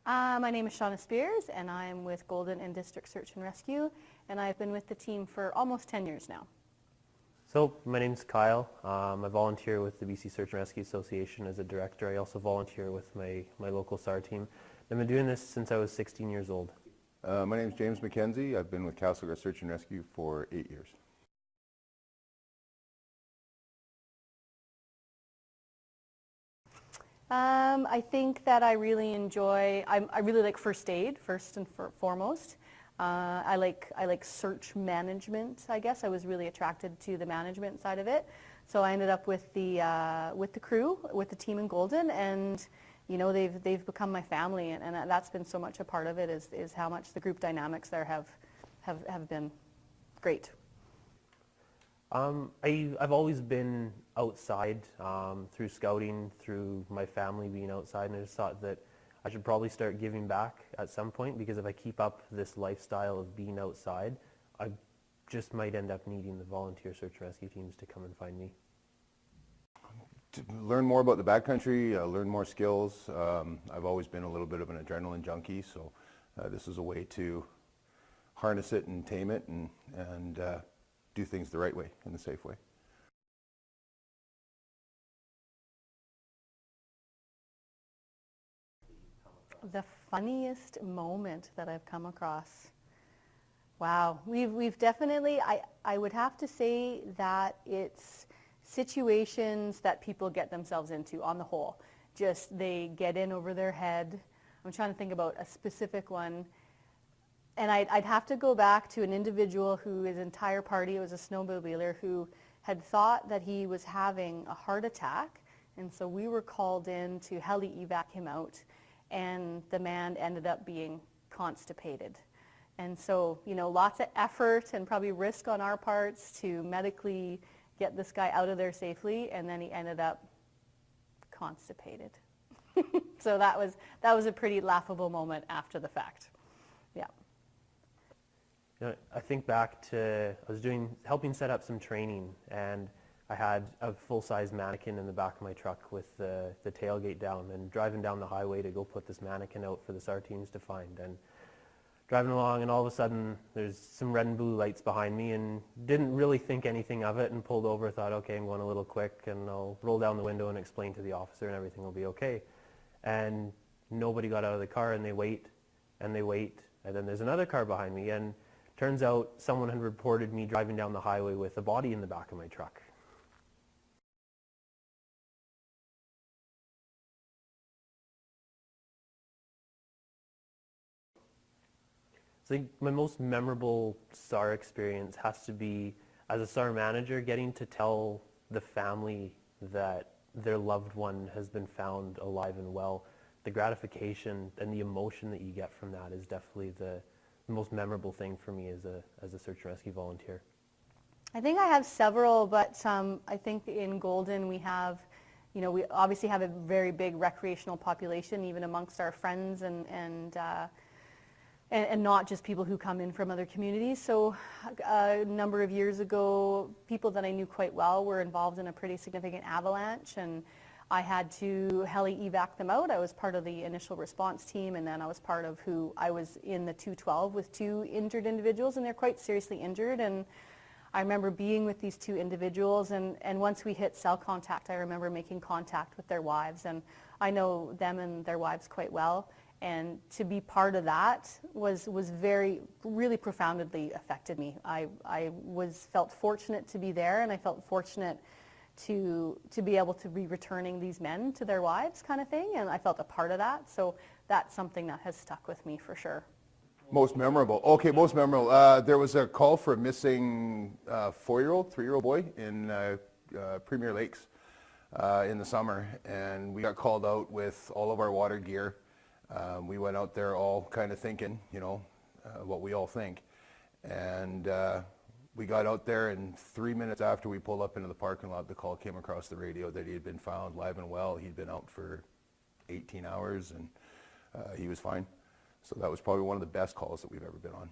My name is Shauna Spears, and I am with Golden and District Search and Rescue, and I've been with the team for almost 10 years now. So, my name's Kyle. I volunteer with the BC Search and Rescue Association as a director. I also volunteer with my local SARA team. I've been doing this since I was 16 years old. My name is James McKenzie. I've been with Castlegar Search and Rescue for 8 years. I think that I really enjoy, I really like first aid, first and foremost. I like search management, I guess. I was really attracted to the management side of it. So I ended up with the crew, with the team in Golden, and you know, they've become my family, and that's been so much a part of it, is how much the group dynamics there have been great. I've always been outside through scouting, through my family being outside, and I just thought that I should probably start giving back at some point, because if I keep up this lifestyle of being outside, I just might end up needing the volunteer search and rescue teams to come and find me. To learn more about the backcountry, learn more skills. I've always been a little bit of an adrenaline junkie, so this is a way to harness it and tame it and do things the right way, in the safe way. The funniest moment that I've come across. Wow, we've definitely, I would have to say that it's situations that people get themselves into on the whole. Just they get in over their head. I'm trying to think about a specific one. And I'd have to go back to an individual who his entire party, it was a snowmobiler, who had thought that he was having a heart attack. And so we were called in to heli evac him out. And the man ended up being constipated. And so, you know, lots of effort and probably risk on our parts to medically get this guy out of there safely, and then he ended up constipated. So that was a pretty laughable moment after the fact. Yeah. You know, I think back to, I was helping set up some training, and I had a full-size mannequin in the back of my truck with the tailgate down, and driving down the highway to go put this mannequin out for the SAR teams to find. And driving along, and all of a sudden there's some red and blue lights behind me, and didn't really think anything of it, and pulled over, thought, okay, I'm going a little quick, and I'll roll down the window and explain to the officer and everything will be okay. And nobody got out of the car, and they wait, and then there's another car behind me, and turns out someone had reported me driving down the highway with a body in the back of my truck. So I think my most memorable SAR experience has to be, as a SAR manager, getting to tell the family that their loved one has been found alive and well. The gratification and the emotion that you get from that is definitely the most memorable thing for me as a search and rescue volunteer. I think I have several, but I think in Golden we have, you know, we obviously have a very big recreational population, even amongst our friends and not just people who come in from other communities. So a number of years ago, people that I knew quite well were involved in a pretty significant avalanche, and I had to heli evac them out. I was part of the initial response team, and then I was part of I was in the 212 with 2 injured individuals, and they're quite seriously injured. And I remember being with these 2 individuals, and once we hit cell contact, I remember making contact with their wives, and I know them and their wives quite well. And to be part of that was really profoundly affected me. I felt fortunate to be there, and I felt fortunate to be able to be returning these men to their wives, kind of thing, and I felt a part of that. So that's something that has stuck with me for sure. Most memorable. Okay, most memorable. There was a call for a missing 3-year-old boy in Premier Lakes in the summer, and we got called out with all of our water gear. We went out there all kind of thinking, you know, what we all think. And we got out there, and 3 minutes after we pulled up into the parking lot, the call came across the radio that he had been found live and well. He'd been out for 18 hours, and he was fine. So that was probably one of the best calls that we've ever been on.